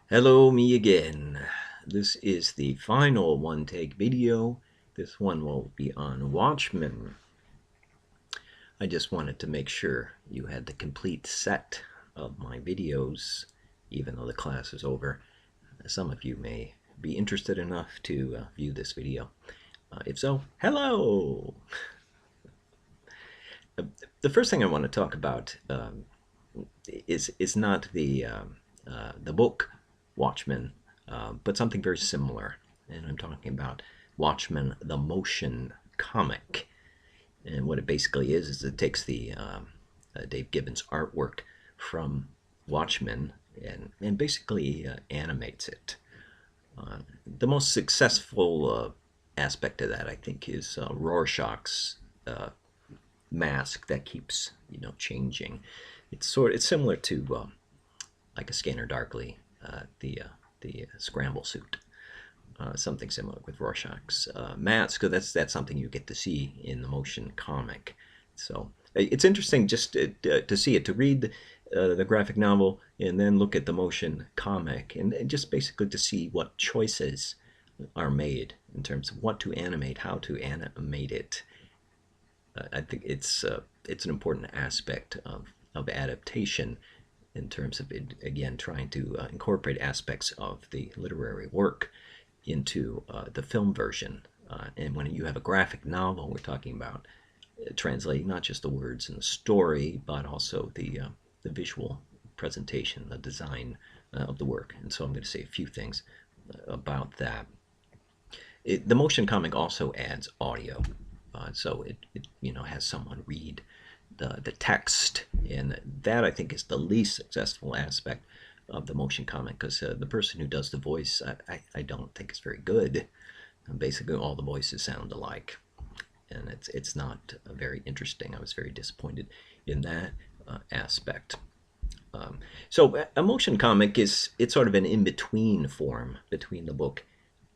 Hello, me again. This is the final one-take video. This one will be on Watchmen. I just wanted to make sure you had the complete set of my videos, even though the class is over. Some of you may be interested enough to view this video. If so, hello! The first thing I want to talk about is not the book Watchmen, but something very similar. And I'm talking about Watchmen, the motion comic. And what it basically is it takes the Dave Gibbons artwork from Watchmen and basically animates it. The most successful aspect of that, I think, is Rorschach's mask that keeps changing. It's similar to like a Scanner Darkly, the scramble suit. Something similar with Rorschach's mask. So that's something you get to see in the motion comic. So it's interesting just to see it, to read the graphic novel and then look at the motion comic, and just basically to see what choices are made in terms of what to animate, how to animate it. I think it's an important aspect of adaptation in terms of it, again, trying to incorporate aspects of the literary work into the film version. And when you have a graphic novel, we're talking about translating not just the words and the story, but also the visual presentation, the design of the work. And so I'm going to say a few things about that. The motion comic also adds audio. So it has someone read the text, and that I think is the least successful aspect of the motion comic, because the person who does the voice, I don't think is very good. Basically, all the voices sound alike, and it's not very interesting. I was very disappointed in that aspect. So a motion comic it's sort of an in-between form between the book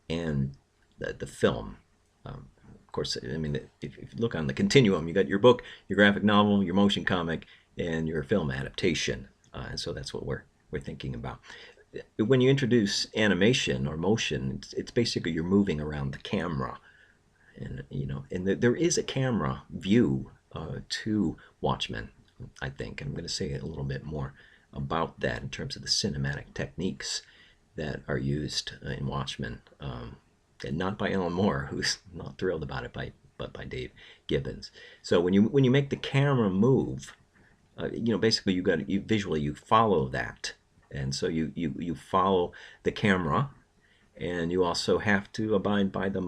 and the film. Of course, I mean, if you look on the continuum, you got your book, your graphic novel, your motion comic, and your film adaptation. And so that's what we're thinking about. When you introduce animation or motion, it's basically you're moving around the camera, and there is a camera view to Watchmen, I think. And I'm going to say a little bit more about that in terms of the cinematic techniques that are used in Watchmen. And not by Alan Moore, who's not thrilled about it, but by Dave Gibbons. So when you make the camera move, basically you visually you follow that, and so you follow the camera, and you also have to abide by the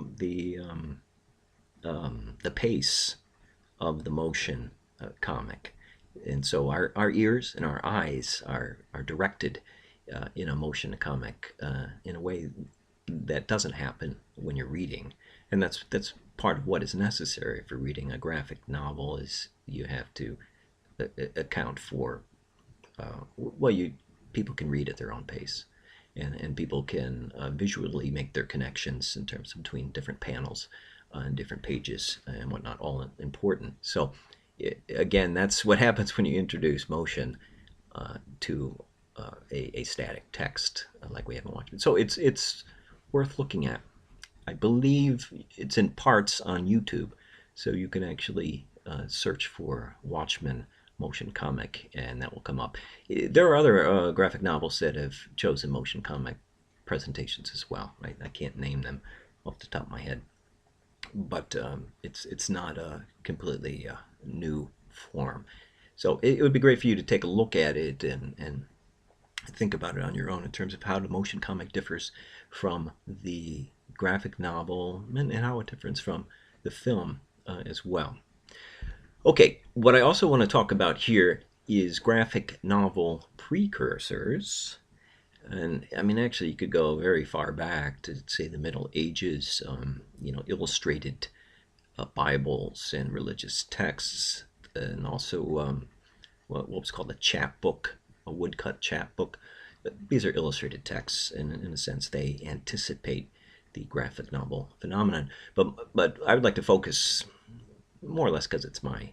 pace of the motion comic. And so our ears and our eyes are directed in a motion comic in a way that doesn't happen when you're reading, and that's part of what is necessary for reading a graphic novel. Is you have to account for people can read at their own pace, and people can visually make their connections in terms of between different panels and different pages and whatnot, all important. So again, that's what happens when you introduce motion to a static text like we have in Watchmen. So it's worth looking at. I believe it's in parts on YouTube, so you can actually search for Watchmen motion comic, and that will come up. There are other graphic novels that have chosen motion comic presentations as well. I can't name them off the top of my head, but it's not a completely new form. So it would be great for you to take a look at it and think about it on your own in terms of how the motion comic differs from the graphic novel, and how it differs from the film as well. Okay, what I also want to talk about here is graphic novel precursors. And I mean, actually, you could go very far back to, say, the Middle Ages, illustrated Bibles and religious texts, and also what was called a chapbook, a woodcut chapbook. These are illustrated texts, and in a sense, they anticipate the graphic novel phenomenon. But I would like to focus more or less, because it's my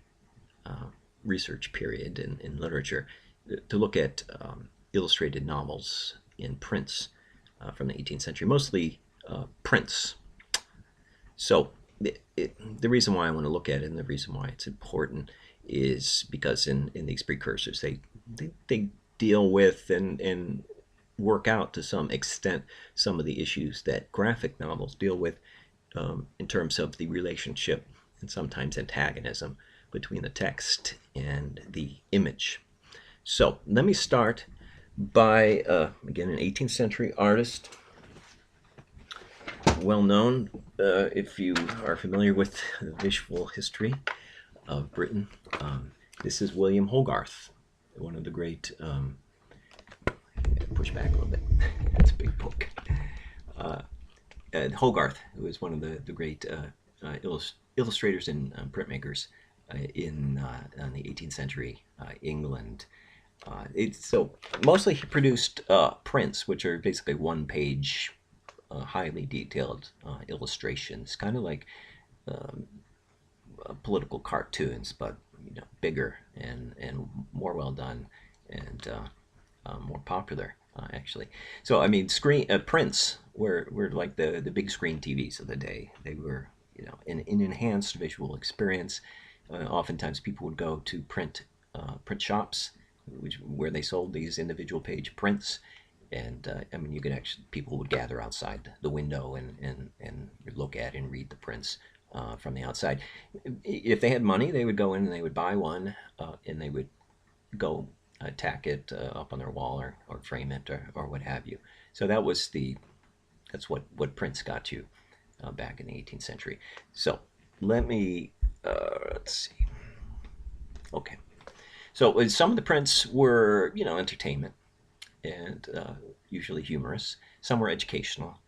research period in literature, to look at illustrated novels in prints from the 18th century, mostly prints. So the reason why I want to look at it and the reason why it's important is because in these precursors, they deal with and work out to some extent some of the issues that graphic novels deal with in terms of the relationship and sometimes antagonism between the text and the image. So let me start by, again, an 18th century artist, well known if you are familiar with the visual history of Britain. This is William Hogarth, one of the great, push back a little bit, it's a big book. Hogarth, who was one of the great illustrators and printmakers in the 18th century England. So mostly he produced prints, which are basically one-page, highly detailed illustrations, kind of like political cartoons, but bigger and more well done and more popular. Actually, so I mean, prints were like the big screen TVs of the day. They were an enhanced visual experience. Oftentimes, people would go to print shops, where they sold these individual page prints, and I mean, you could actually, people would gather outside the window and look at and read the prints from the outside. If they had money, they would go in and they would buy one, and they would go tack it up on their wall or frame it or what have you. So that's what prints got you back in the 18th century. So let me let's see. Okay, so some of the prints were entertainment and usually humorous. Some were educational,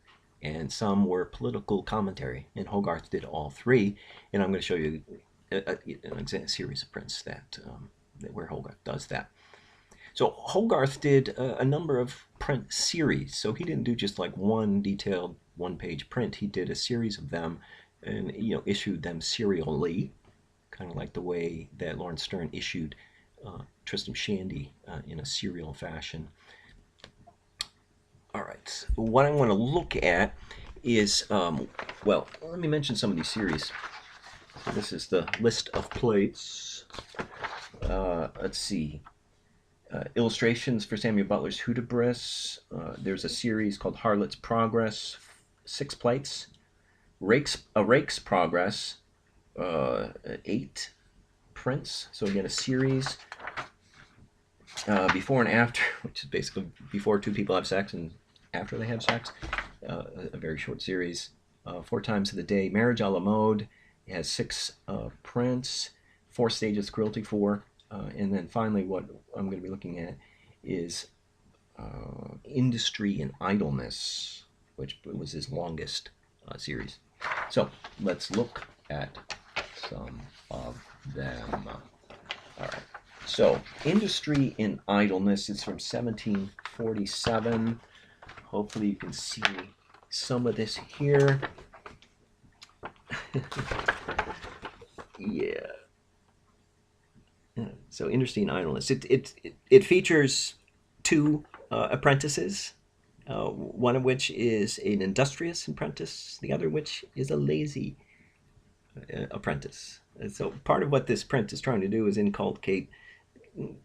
and some were political commentary. And Hogarth did all three. And I'm going to show you a series of prints that where Hogarth does that. So Hogarth did a number of print series. So he didn't do just like one detailed one-page print. He did a series of them and issued them serially, kind of like the way that Lawrence Stern issued Tristram Shandy in a serial fashion. All right, what I want to look at is, well, let me mention some of these series. So this is the list of plates. Let's see. Illustrations for Samuel Butler's Hudibras. There's a series called Harlot's Progress, 6 plates. Rake's Progress, 8 prints. So again, a series. Before and After, which is basically before two people have sex and after they have sex. A very short series. 4 Times of the Day. Marriage a la Mode. It has 6 prints. 4 Stages of Cruelty, 4. And then finally, what I'm going to be looking at is Industry and Idleness, which was his longest series. So let's look at some of them. All right. So Industry and Idleness is from 1747. Hopefully you can see some of this here. Yeah. So Industry and Idleness. It features 2 apprentices, one of which is an industrious apprentice, the other which is a lazy apprentice. And so part of what this print is trying to do is inculcate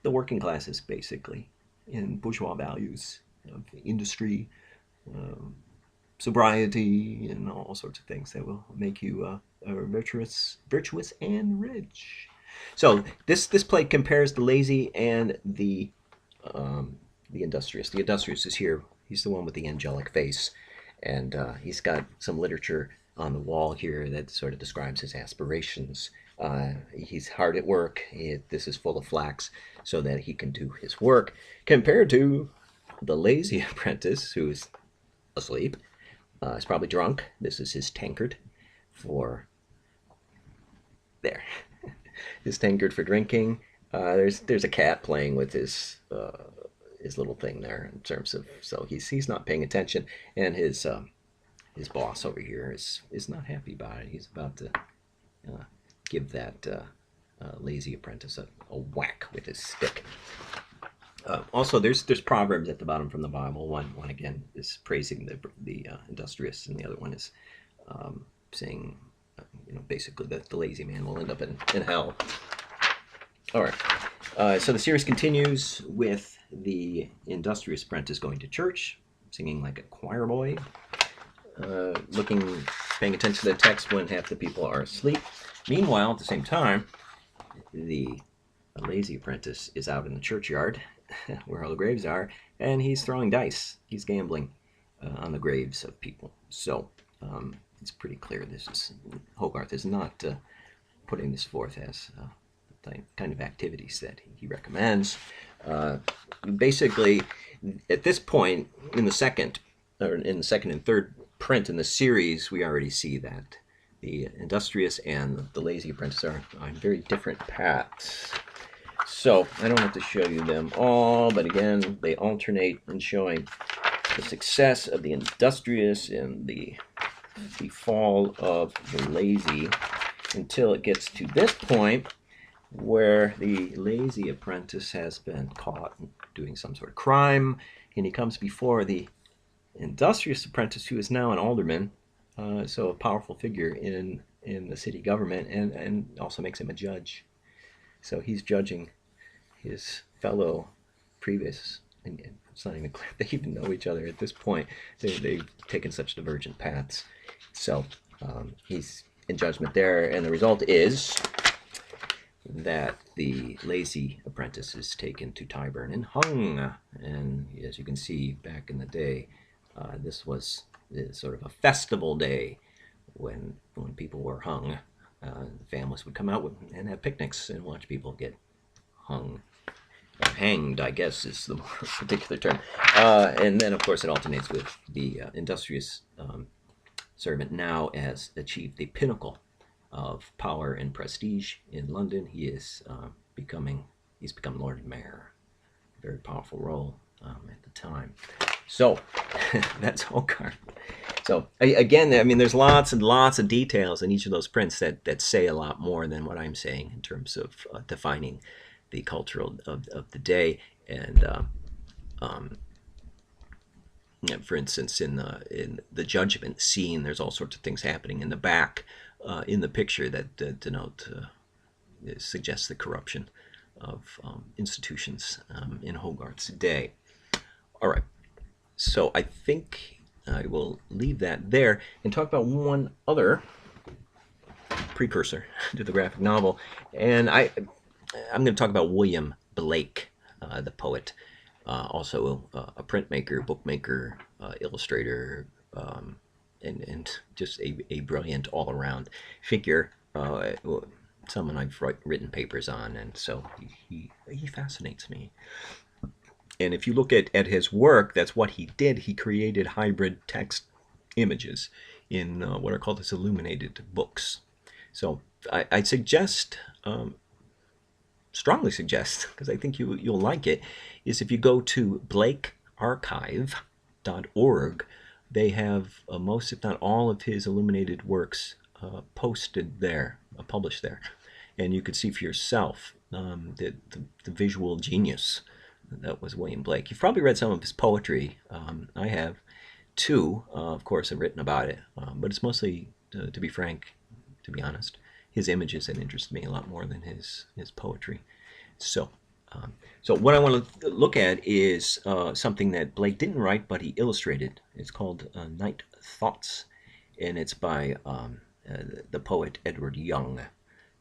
the working classes, basically, in bourgeois values of industry, sobriety, and all sorts of things that will make you virtuous and rich. So this plate compares the lazy and the industrious. The industrious is here. He's the one with the angelic face, and he's got some literature on the wall here that sort of describes his aspirations. He's hard at work. This is full of flax so that he can do his work, compared to the lazy apprentice who's asleep. He's probably drunk. This is his tankard for there. His tankard for drinking. There's a cat playing with his little thing there in terms of, so he's not paying attention, and his boss over here is not happy about it. He's about to give that lazy apprentice a whack with his stick. Also, there's proverbs at the bottom from the Bible. One again is praising the industrious, and the other one is saying, basically that the lazy man will end up in hell. All right. So the series continues with the industrious apprentice going to church, singing like a choir boy, paying attention to the text when half the people are asleep. Meanwhile, at the same time, the lazy apprentice is out in the churchyard where all the graves are, and he's throwing dice. He's gambling on the graves of people. So it's pretty clear Hogarth is not putting this forth as the kind of activities that he recommends. Basically, at this point in the second and third print in the series, we already see that the industrious and the lazy apprentice are on very different paths. So I don't have to show you them all, but again, they alternate in showing the success of the industrious and the fall of the lazy, until it gets to this point where the lazy apprentice has been caught doing some sort of crime, and he comes before the industrious apprentice, who is now an alderman, so a powerful figure in the city government, and also makes him a judge. So he's judging his fellow previous, and it's not even clear they even know each other at this point. They've taken such divergent paths. So he's in judgment there, and the result is that the lazy apprentice is taken to Tyburn and hung. And as you can see, back in the day, this was sort of a festival day when people were hung. Families would come out and have picnics and watch people get hung. Or hanged, I guess, is the more particular term. And then, of course, it alternates with the industrious servant now has achieved the pinnacle of power and prestige in London. He's become Lord Mayor. Very powerful role at the time. So that's Hogarth. So again, I mean, there's lots and lots of details in each of those prints that say a lot more than what I'm saying in terms of defining the culture of the day. And for instance, in the judgment scene, there's all sorts of things happening in the back in the picture that suggest the corruption of institutions in Hogarth's day. All right, so I think I will leave that there and talk about one other precursor to the graphic novel, and I'm going to talk about William Blake, the poet, also a printmaker, bookmaker, illustrator, and just a brilliant all-around figure. Someone I've written papers on, and so he fascinates me. And if you look at his work, that's what he did. He created hybrid text images in what are called his illuminated books. So I suggest, strongly suggest, because I think you'll like it, is if you go to blakearchive.org, they have most, if not all, of his illuminated works posted there, published there. And you could see for yourself the visual genius that was William Blake. You've probably read some of his poetry. I have too. Of course, I've written about it. But it's mostly, to be frank, to be honest, his images that interest me a lot more than his poetry. So what I want to look at is something that Blake didn't write, but he illustrated. It's called Night Thoughts, and it's by the poet Edward Young.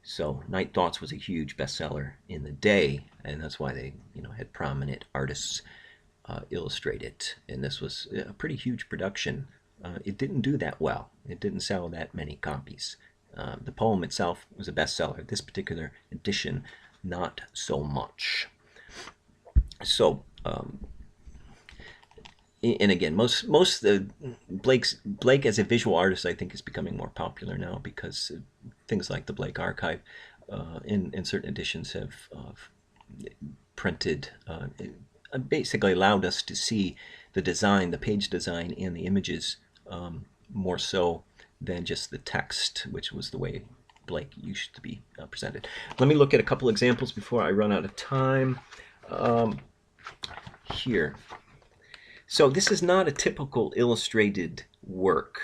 So Night Thoughts was a huge bestseller in the day, and that's why they had prominent artists illustrate it. And this was a pretty huge production. It didn't do that well. It didn't sell that many copies. The poem itself was a bestseller. This particular edition, not so much. So, and again, Blake as a visual artist, I think, is becoming more popular now because things like the Blake Archive in certain editions have printed, basically allowed us to see the design, the page design, and the images more so than just the text, which was the way Blake used to be presented. Let me look at a couple examples before I run out of time. here. So this is not a typical illustrated work.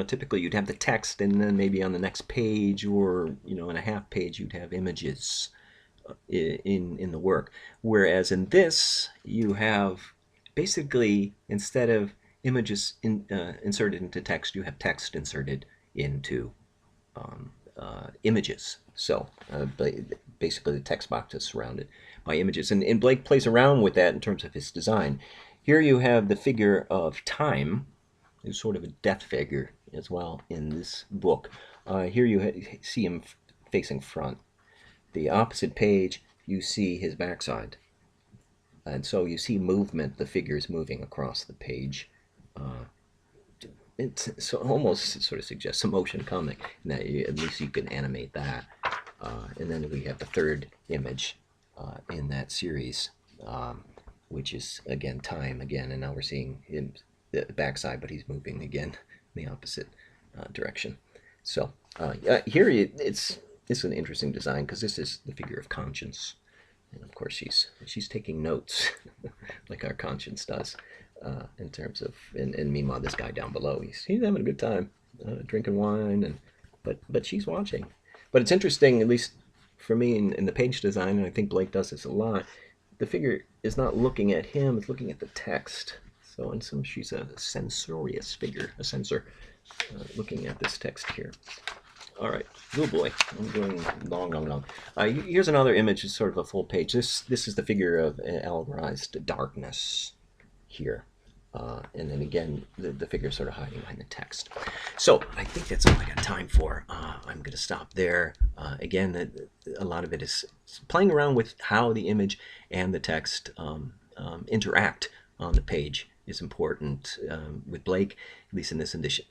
Typically you'd have the text, and then maybe on the next page, or in a half page, you'd have images in the work. Whereas in this, you have basically, instead of images inserted into text, you have text inserted into images. So basically, the text box is surrounded by images, and Blake plays around with that in terms of his design. Here you have the figure of time. There's sort of a death figure as well in this book. Here you see him facing front. The opposite page, you see his backside. And so you see movement, the figure is moving across the page. It so almost sort of suggests a motion comic. Now, at least you can animate that. And then we have the third image in that series, which is, again, time again. And now we're seeing him the backside, but he's moving again in the opposite direction. So here it's an interesting design, because this is the figure of conscience, and of course she's taking notes like our conscience does, in terms of, and meanwhile this guy down below, he's having a good time, drinking wine, and but she's watching. But it's interesting, at least for me, in the page design, and I think Blake does this a lot, the figure is not looking at him, it's looking at the text. So in some, she's a censorious figure, a censor, looking at this text here. All right, oh boy, I'm going long. Here's another image. It's sort of a full page. This is the figure of allegorized darkness here. And then again, the figure sort of hiding behind the text. So I think that's all I got time for. I'm going to stop there. Again, a lot of it is playing around with how the image and the text interact on the page is important. With Blake, at least in this edition,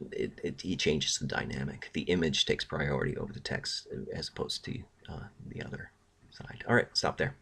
he changes the dynamic. The image takes priority over the text, as opposed to the other side. All right, stop there.